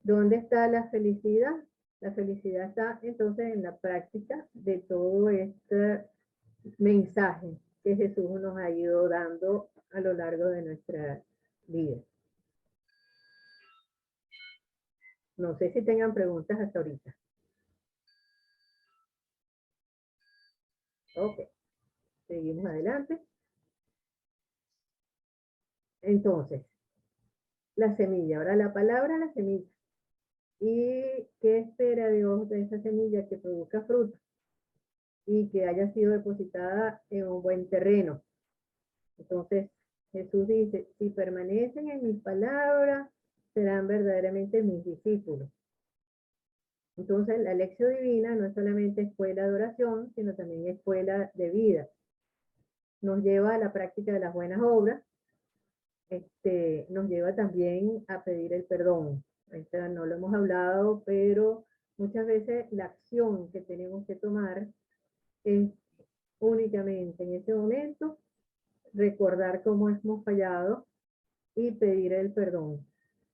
¿dónde está la felicidad? La felicidad está entonces en la práctica de todo este mensaje que Jesús nos ha ido dando a lo largo de nuestra vida. No sé si tengan preguntas hasta ahorita. Ok, seguimos adelante. Entonces, la semilla. Ahora la palabra, la semilla. ¿Y qué espera Dios de esa semilla? Que produzca fruto y que haya sido depositada en un buen terreno. Entonces, Jesús dice, si permanecen en mis palabras, serán verdaderamente mis discípulos. Entonces, la lección divina no es solamente escuela de oración, sino también escuela de vida. Nos lleva a la práctica de las buenas obras, nos lleva también a pedir el perdón. No lo hemos hablado, pero muchas veces la acción que tenemos que tomar es únicamente en ese momento recordar cómo hemos fallado y pedir el perdón,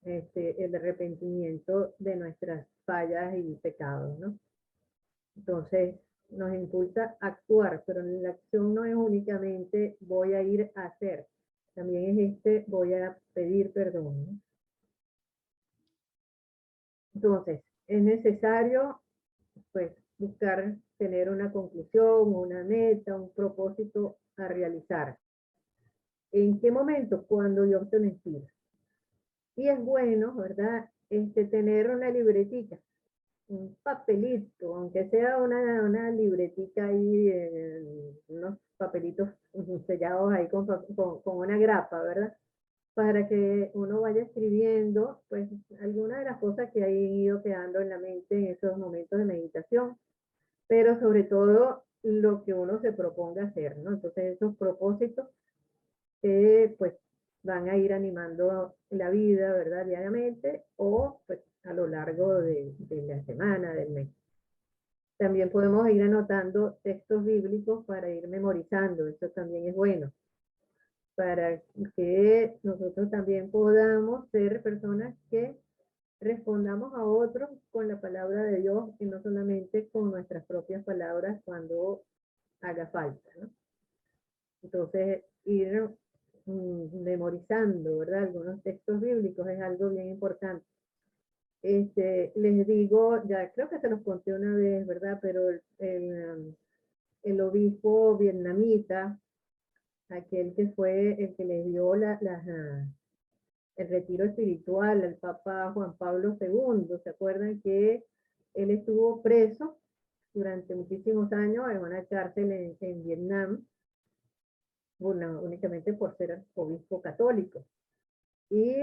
el arrepentimiento de nuestras fallas y pecados, ¿no? Entonces, nos impulsa a actuar, pero la acción no es únicamente voy a ir a hacer, también es voy a pedir perdón, ¿no? Entonces, es necesario, pues, buscar tener una conclusión, una meta, un propósito a realizar. ¿En qué momento? Cuando Dios te lo inspira. Y es bueno, ¿verdad?, tener una libretica, un papelito, aunque sea una libretica ahí, unos papelitos sellados ahí con una grapa, ¿verdad? Para que uno vaya escribiendo, pues, algunas de las cosas que han ido quedando en la mente en esos momentos de meditación, pero sobre todo lo que uno se proponga hacer, ¿no? Entonces, esos propósitos pues van a ir animando la vida, ¿verdad?, diariamente o pues a lo largo de la semana, del mes. También podemos ir anotando textos bíblicos para ir memorizando, eso también es bueno, para que nosotros también podamos ser personas que respondamos a otros con la palabra de Dios y no solamente con nuestras propias palabras cuando haga falta, ¿no? Entonces, ir memorizando, ¿verdad?, algunos textos bíblicos es algo bien importante. Les digo, ya creo que se los conté una vez, ¿verdad?, pero el obispo vietnamita, aquel que fue el que le dio el retiro espiritual al Papa Juan Pablo II, ¿se acuerdan que él estuvo preso durante muchísimos años en una cárcel en Vietnam? Bueno, únicamente por ser obispo católico. Y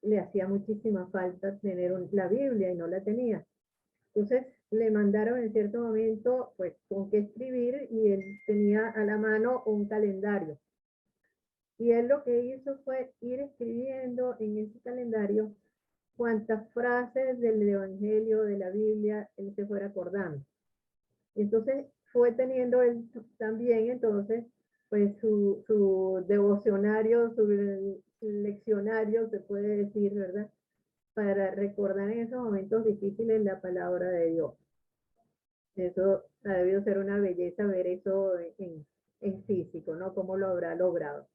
le hacía muchísima falta tener la Biblia y no la tenía. Entonces le mandaron en cierto momento, pues, con qué escribir y él tenía a la mano un calendario. Y él lo que hizo fue ir escribiendo en ese calendario cuántas frases del Evangelio, de la Biblia, él se fuera acordando. Y entonces fue teniendo él también entonces pues su devocionario, su leccionario, se puede decir, ¿verdad? Para recordar en esos momentos difíciles la palabra de Dios. Eso ha debido ser una belleza ver eso en físico, ¿no? Cómo lo habrá logrado.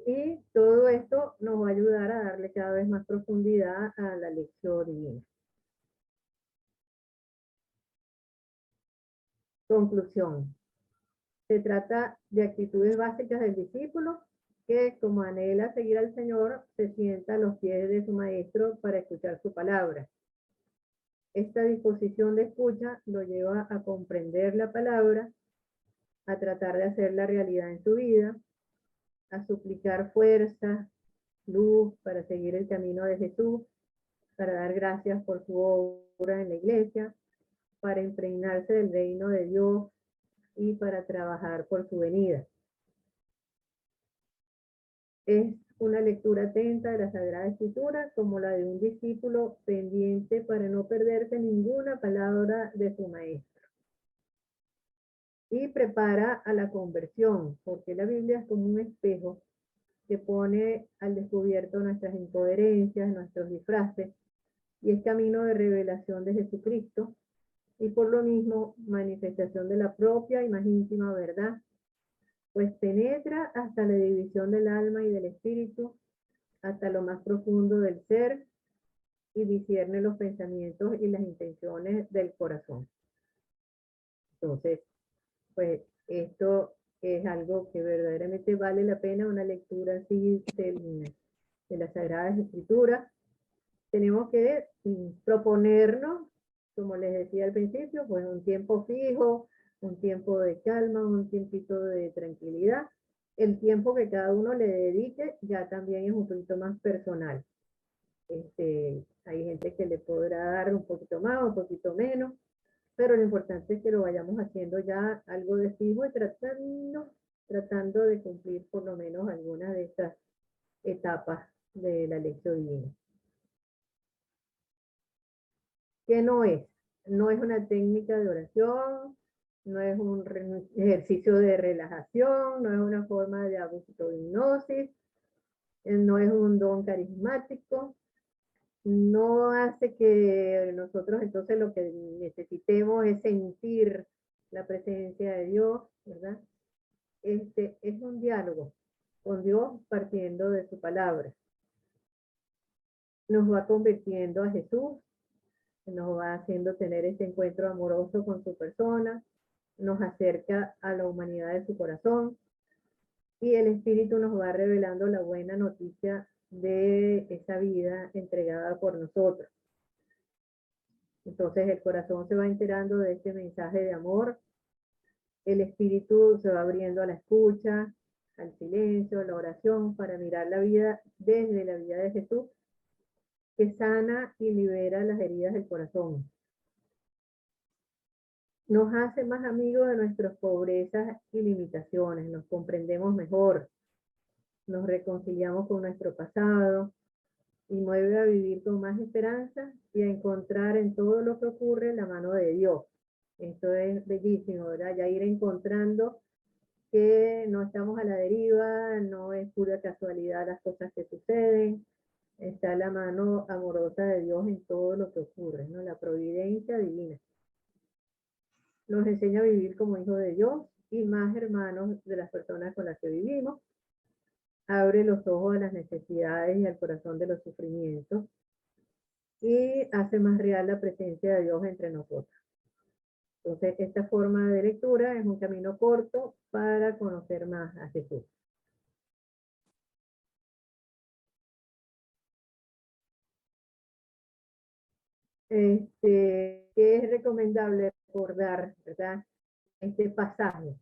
Y todo esto nos va a ayudar a darle cada vez más profundidad a la lección divina. Conclusión. Se trata de actitudes básicas del discípulo que, como anhela seguir al Señor, se sienta a los pies de su maestro para escuchar su palabra. Esta disposición de escucha lo lleva a comprender la palabra, a tratar de hacerla realidad en su vida, a suplicar fuerza, luz para seguir el camino de Jesús, para dar gracias por su obra en la iglesia, para impregnarse del reino de Dios y para trabajar por su venida. Es una lectura atenta de la Sagrada Escritura como la de un discípulo pendiente para no perderse ninguna palabra de su maestro. Y prepara a la conversión, porque la Biblia es como un espejo que pone al descubierto nuestras incoherencias, nuestros disfraces, y es camino de revelación de Jesucristo, y por lo mismo manifestación de la propia y más íntima verdad, pues penetra hasta la división del alma y del espíritu, hasta lo más profundo del ser, y discierne los pensamientos y las intenciones del corazón. Entonces, pues esto es algo que verdaderamente vale la pena, una lectura así de las Sagradas Escrituras. Tenemos que proponernos, como les decía al principio, pues un tiempo fijo, un tiempo de calma, un tiempito de tranquilidad. El tiempo que cada uno le dedique ya también es un poquito más personal. Hay gente que le podrá dar un poquito más, un poquito menos, pero lo importante es que lo vayamos haciendo ya algo de fijo y tratando de cumplir por lo menos algunas de estas etapas de la lección divina. ¿Qué no es? No es una técnica de oración, no es un ejercicio de relajación, no es una forma de autohipnosis, no es un don carismático, no hace que nosotros entonces lo que necesitemos es sentir la presencia de Dios, ¿verdad? Es un diálogo con Dios partiendo de su palabra. Nos va convirtiendo a Jesús, nos va haciendo tener ese encuentro amoroso con su persona, nos acerca a la humanidad de su corazón y el Espíritu nos va revelando la buena noticia de esa vida entregada por nosotros. Entonces el corazón se va enterando de este mensaje de amor, el Espíritu se va abriendo a la escucha, al silencio, a la oración, para mirar la vida desde la vida de Jesús, que sana y libera las heridas del corazón. Nos hace más amigos de nuestras pobrezas y limitaciones, nos comprendemos mejor, nos reconciliamos con nuestro pasado y mueve a vivir con más esperanza y a encontrar en todo lo que ocurre la mano de Dios. Esto es bellísimo, ¿verdad? Ya ir encontrando que no estamos a la deriva, no es pura casualidad las cosas que suceden, está la mano amorosa de Dios en todo lo que ocurre, ¿no? La providencia divina. Nos enseña a vivir como hijos de Dios y más hermanos de las personas con las que vivimos. Abre los ojos a las necesidades y al corazón de los sufrimientos y hace más real la presencia de Dios entre nosotros. Entonces, esta forma de lectura es un camino corto para conocer más a Jesús. ¿Qué es recomendable recordar, verdad? Este pasaje.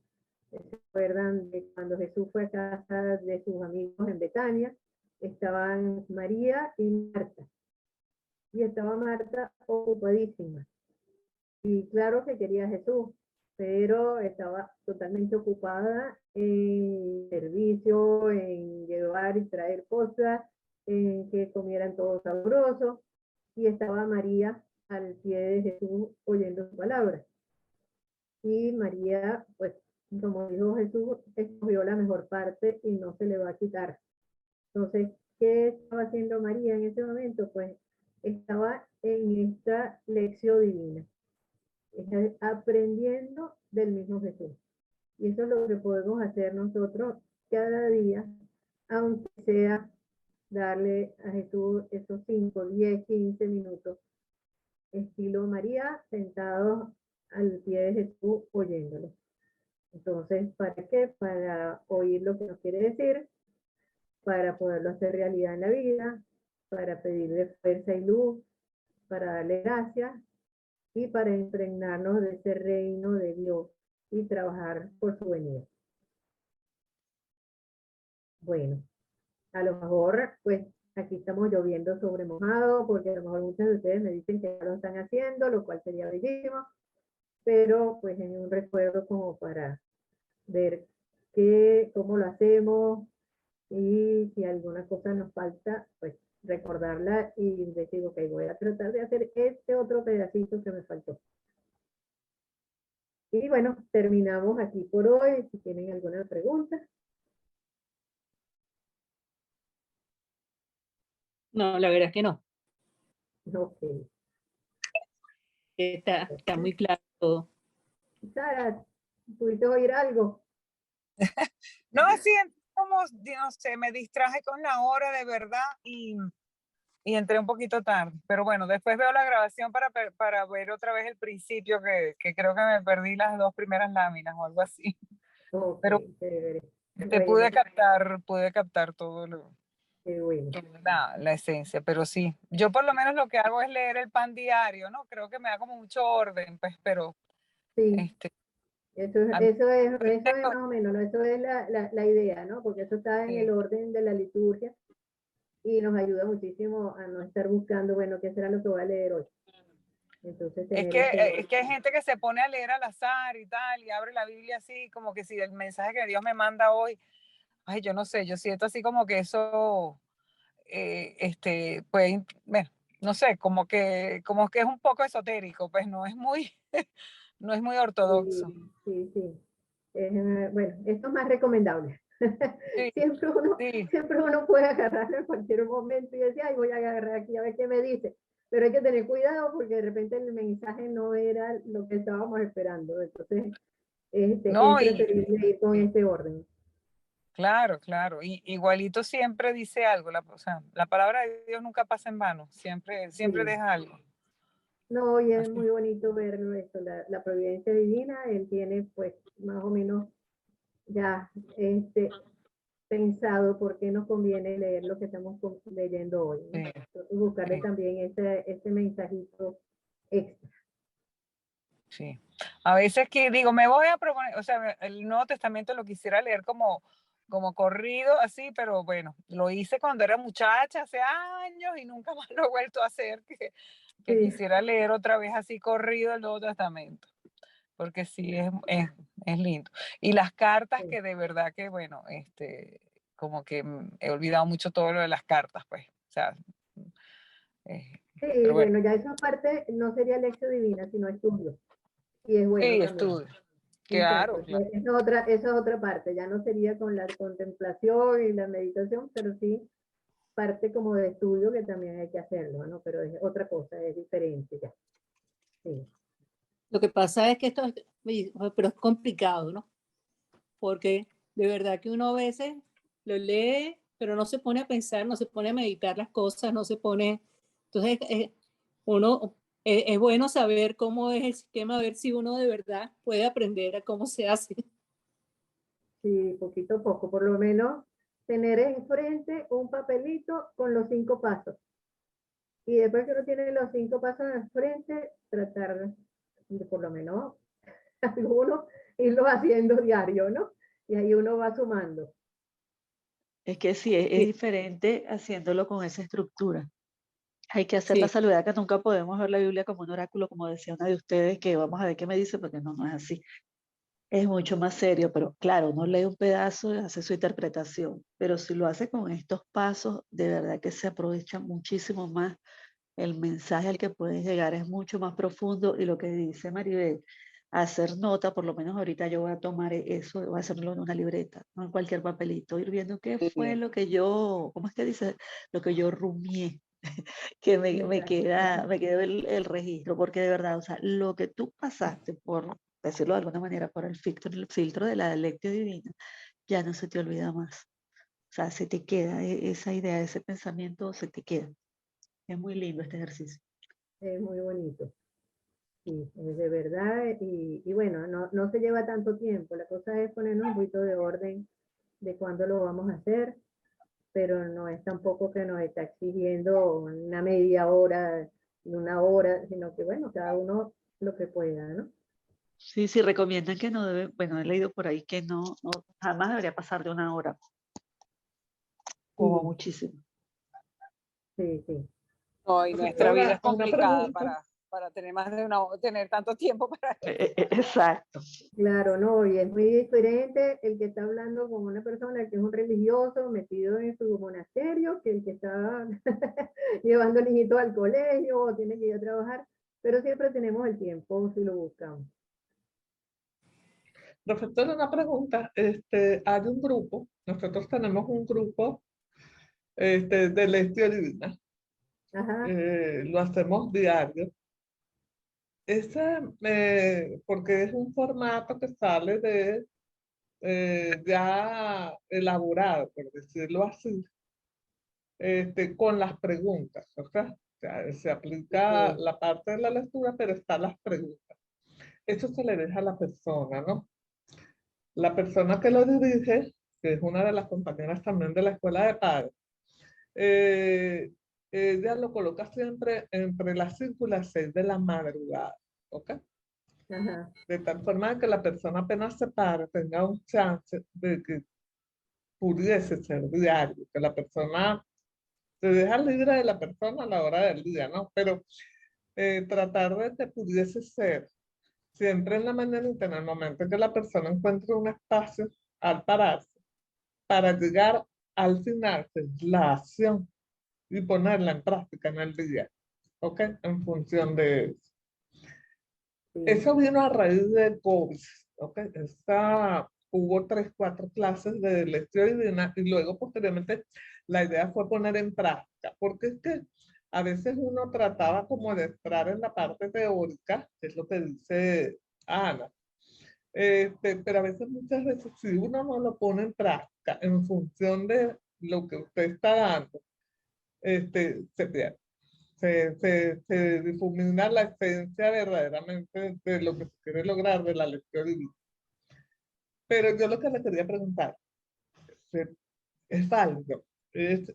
¿Se acuerdan de cuando Jesús fue a casa de sus amigos en Betania? Estaban María y Marta. Y estaba Marta ocupadísima. Y claro que quería a Jesús, pero estaba totalmente ocupada en servicio, en llevar y traer cosas, en que comieran todos sabrosos. Y estaba María al pie de Jesús oyendo su palabra. Y María, pues, Como dijo Jesús, escogió la mejor parte y no se le va a quitar. Entonces, ¿qué estaba haciendo María en ese momento? Pues estaba en esta lección divina, aprendiendo del mismo Jesús. Y eso es lo que podemos hacer nosotros cada día, aunque sea darle a Jesús esos 5, 10, 15 minutos, estilo María, sentados al pie de Jesús oyéndolo. Entonces, ¿para qué? Para oír lo que nos quiere decir, para poderlo hacer realidad en la vida, para pedirle fuerza y luz, para darle gracias y para impregnarnos de ese reino de Dios y trabajar por su venida. Bueno, a lo mejor, pues aquí estamos lloviendo sobre mojado, porque a lo mejor muchos de ustedes me dicen que ya lo están haciendo, lo cual sería bellísimo, pero pues en un recuerdo como para ver cómo lo hacemos y si alguna cosa nos falta, pues recordarla y decir, ok, voy a tratar de hacer este otro pedacito que me faltó. Y bueno, terminamos aquí por hoy. Si tienen alguna pregunta. No, la verdad es que no. Ok. Está muy claro todo. Sara, ¿pudiste oír algo? No, sí, como, no sé, me distraje con la hora de verdad y entré un poquito tarde. Pero bueno, después veo la grabación para ver otra vez el principio, que creo que me perdí las 2 primeras láminas o algo así. Ok, Pero chévere. pude Bueno, captar todo qué bueno. la esencia, pero sí, yo por lo menos lo que hago es leer el pan diario, ¿no? Creo que me da como mucho orden, pues, pero Sí, este, eso a mí- es más o menos, ¿no? Eso es la idea, ¿no? Porque eso está en el sí. orden de la liturgia y nos ayuda muchísimo a no estar buscando, bueno, ¿qué será lo que voy a leer hoy? Entonces, tener ese orden. Es que hay gente que se pone a leer al azar y tal, y abre la Biblia así, como que si el mensaje que Dios me manda hoy, ay, yo no sé, yo siento así como que eso, pues, bueno, no sé, como que es un poco esotérico, pues no es muy, no es muy ortodoxo. Sí, sí, sí. Bueno, esto es más recomendable. Sí, Siempre uno, sí, siempre uno puede agarrarlo en cualquier momento y decir, ay, voy a agarrar aquí a ver qué me dice. Pero hay que tener cuidado porque de repente el mensaje no era lo que estábamos esperando. Entonces, es no, preferible ir con este orden. claro, claro, y igualito siempre dice algo, o sea, la palabra de Dios nunca pasa en vano, siempre Sí. deja algo. No, y es Así. muy bonito verlo esto, la providencia divina, él tiene pues más o menos ya pensado por qué nos conviene leer lo que estamos leyendo hoy, ¿no? Sí, Entonces buscarle sí. también ese mensajito extra. Sí. A veces que digo, me voy a proponer, o sea, el Nuevo Testamento lo quisiera leer como corrido, así, pero bueno, lo hice cuando era muchacha, hace años, y nunca más lo he vuelto a hacer, que Sí, quisiera leer otra vez así corrido el Nuevo Testamento, porque sí, es lindo. Y las cartas sí. que de verdad que, bueno, como que he olvidado mucho todo lo de las cartas, pues, o sea, Sí, pero bueno, bueno, ya esa parte no sería lección divina, sino estudio. Y es bueno sí, también. estudio, Exacto. claro, claro. Esa es otra parte. Ya no sería con la contemplación y la meditación, pero sí parte como de estudio que también hay que hacerlo, ¿no? Pero es otra cosa, es diferente ya. Sí. Lo que pasa es que pero es complicado, ¿no? Porque de verdad que uno a veces lo lee, pero no se pone a pensar, no se pone a meditar las cosas, no se pone... Entonces, uno, es bueno saber cómo es el sistema, a ver si uno de verdad puede aprender a cómo se hace. Sí, poquito a poco, por lo menos tener enfrente un papelito con los 5 pasos. Y después que uno tiene los 5 pasos enfrente, tratar de por lo menos algunos irlos haciendo diario, ¿no? Y ahí uno va sumando. Es que sí, es Sí, diferente haciéndolo con esa estructura. Hay que hacer la sí, salvedad que nunca podemos ver la Biblia como un oráculo, como decía una de ustedes, que vamos a ver qué me dice, porque no, no es así. Es mucho más serio, pero claro, uno lee un pedazo y hace su interpretación, pero si lo hace con estos pasos, de verdad que se aprovecha muchísimo más el mensaje al que puedes llegar, es mucho más profundo y lo que dice Maribel, hacer nota, por lo menos ahorita yo voy a tomar eso, voy a hacerlo en una libreta, no en cualquier papelito, ir viendo qué fue lo que yo, ¿cómo es que dice? Lo que yo rumié, que Exacto. me quedó el registro, porque de verdad, o sea, lo que tú pasaste, por decirlo de alguna manera, por el filtro de la lectio divina, ya no se te olvida más. O sea, se te queda esa idea, ese pensamiento, se te queda. Es muy lindo este ejercicio. Es muy bonito. Sí, es de verdad. Y bueno, no se lleva tanto tiempo. La cosa es ponernos un poquito de orden de cuándo lo vamos a hacer, pero no es tampoco que nos está exigiendo una media hora, una hora, sino que bueno, cada uno lo que pueda, ¿no? Sí, sí, recomiendan que no debe, bueno, he leído por ahí que no jamás debería pasar de una hora, como Sí, muchísimo. sí, sí. Hoy Profesora, nuestra vida es una complicada pregunta. para tener más de tener tanto tiempo para eso. Exacto. Claro, no, y es muy diferente el que está hablando con una persona que es un religioso metido en su monasterio, que el que está llevando al niñito al colegio o tiene que ir a trabajar, pero siempre tenemos el tiempo si lo buscamos. Profesora, una pregunta. Hay un grupo, nosotros tenemos un grupo de lectio divina, Ajá, lo hacemos diario. Porque es un formato que sale ya elaborado, por decirlo así, con las preguntas. O sea, se aplica ok, la parte de la lectura, pero están las preguntas. Eso se le deja a la persona, ¿no? La persona que lo dirige, que es una de las compañeras también de la escuela de padres, eh, ella lo coloca siempre entre las 5 y las 6 de la madrugada, ¿ok? ajá, De tal forma que la persona apenas se para, tenga un chance de que pudiese ser diario, que la persona se deja libre de la persona a la hora del día, ¿no? Pero tratar de que pudiese ser siempre en la mañanita, en el momento en que la persona encuentre un espacio al pararse, para llegar al final, que es la acción, y ponerla en práctica en el día, ¿ok? En función de eso. sí, Eso vino a raíz de COVID, ¿ok? Hubo 3, 4 clases de lectura divina y luego posteriormente la idea fue poner en práctica, porque es que a veces uno trataba como de entrar en la parte teórica, que es lo que dice Ana, pero a veces, muchas veces, si uno no lo pone en práctica en función de lo que usted está dando, se pierde. Se difumina la esencia verdaderamente de lo que se quiere lograr de la lección divina. Pero yo lo que le quería preguntar, ¿se- ¿es válido? ¿Es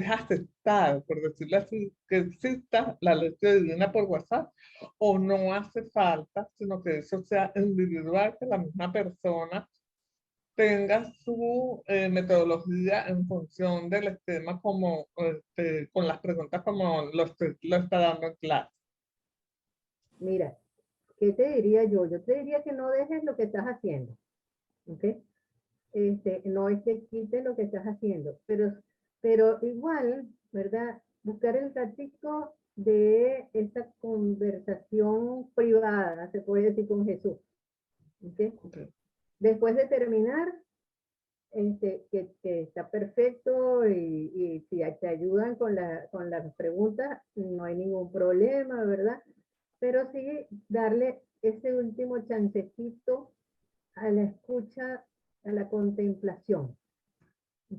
aceptado, por decirlo así, que exista la lección divina por WhatsApp? ¿O no hace falta, sino que eso sea individual, que la misma persona tenga su metodología en función del esquema como, con las preguntas como lo está dando en clase? mira, ¿qué te diría yo? Yo te diría que no dejes lo que estás haciendo, ¿ok? No es que quites lo que estás haciendo, pero igual, ¿verdad? Buscar el ratico de esta conversación privada, se puede decir, con Jesús, ¿ok? Okay. Después de terminar, que está perfecto y si te ayudan con las preguntas, no hay ningún problema, ¿verdad? Pero sí darle ese último chancecito a la escucha, a la contemplación,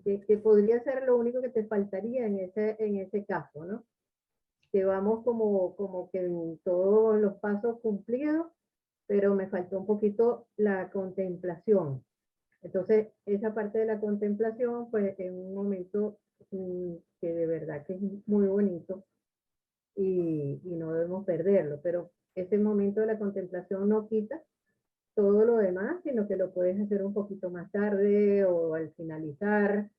que podría ser lo único que te faltaría en ese caso, ¿no? Que vamos como que en todos los pasos cumplidos, pero me faltó un poquito la contemplación. Entonces, esa parte de la contemplación, pues es un momento que de verdad que es muy bonito y no debemos perderlo, pero ese momento de la contemplación no quita todo lo demás, sino que lo puedes hacer un poquito más tarde o al finalizar,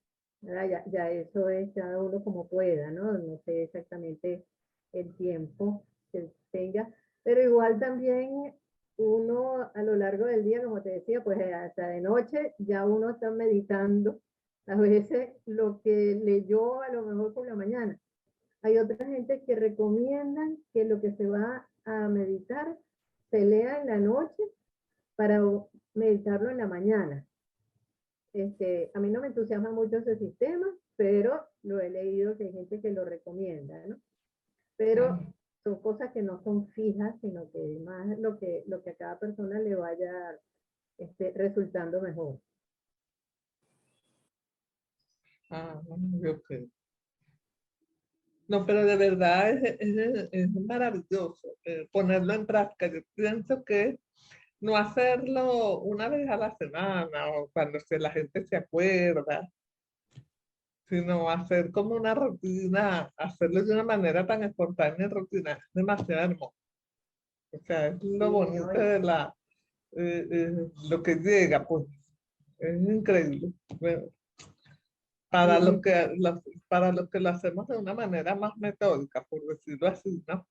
ya eso es cada uno como pueda, ¿no? No sé exactamente el tiempo que tenga, pero igual también uno a lo largo del día, como te decía, pues hasta de noche ya uno está meditando a veces lo que leyó a lo mejor por la mañana. Hay otra gente que recomiendan que lo que se va a meditar se lea en la noche para meditarlo en la mañana. A mí no me entusiasma mucho ese sistema, pero lo he leído que hay gente que lo recomienda, ¿no? Pero son cosas que no son fijas, sino que más lo que a cada persona le vaya resultando mejor. Ok. No, pero de verdad es maravilloso ponerlo en práctica. Yo pienso que no hacerlo una vez a la semana o cuando la gente se acuerda, sino hacer como una rutina, hacerlo de una manera tan espontánea y rutina, es demasiado hermoso. O sea, es lo Sí, bonito de lo que llega, pues, es increíble. Bueno, para Sí, los que lo hacemos de una manera más metódica, por decirlo así, ¿no?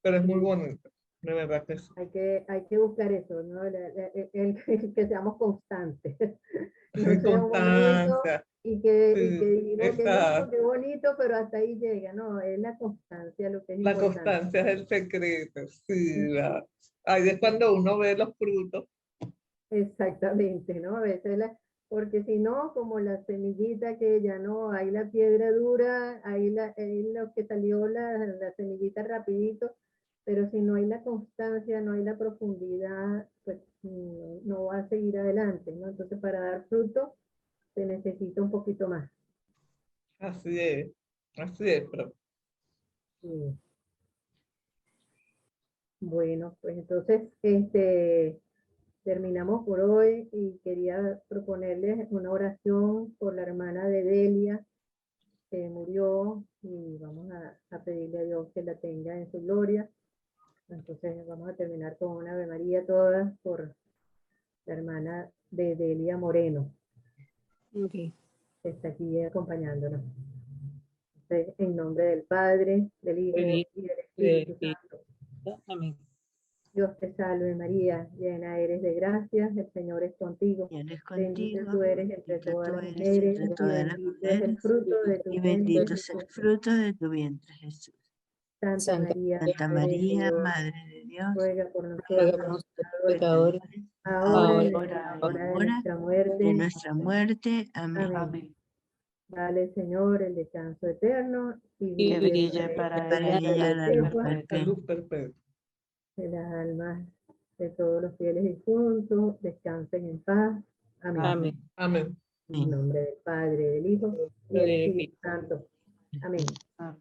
Pero es muy sí. bonito, de verdad que sí. Hay que buscar eso, ¿no? El que seamos constantes. No Sí, sea un momento constancia, y que sí, digo que no, esa, qué bonito, pero hasta ahí llega. No, es la constancia lo que es la importante. constancia es el secreto, sí, Mm, ahí es cuando uno ve los frutos. exactamente, ¿no? A veces porque si no, como la semillita que ya no, hay la piedra dura, ahí lo que salió la semillita rapidito, pero si no hay la constancia, no hay la profundidad, pues no va a seguir adelante, ¿no? Entonces, para dar fruto se necesita un poquito más. Así es, pero Sí. Bueno, pues entonces, terminamos por hoy y quería proponerles una oración por la hermana de Delia, que murió, y vamos a pedirle a Dios que la tenga en su gloria. Entonces vamos a terminar con una Ave María todas por la hermana de Delia Moreno, Ok. que está aquí acompañándonos. Entonces, en nombre del Padre, del Hijo y del Espíritu Santo. Amén. Dios te salve María, llena eres de gracia, el Señor es contigo. Y Él es Bendita contigo, tú eres entre bendita todas tú las eres mujeres, entre y todas las bendito es el mujeres, fruto de tu y vientre, bendito es el Jesús. fruto de tu vientre, Jesús. Santa Santa María, Santa Madre de María, Dios, Madre de Dios, ruega por ruega por nosotros nosotros pecadores, pecadores, ahora y ahora en y la Ahora hora de ahora nuestra y en muerte. nuestra muerte. Amén. Amén. amén. Dale, Señor, el descanso eterno y y Que brille brille para para ella ella la la luz luz perpetua perpetua. perpetua. salud perpetua. de las almas de todos los fieles difuntos. Descansen en paz. Amén. amén. Amén. En nombre del Padre, del Hijo y del Espíritu Santo. Amén. Amén.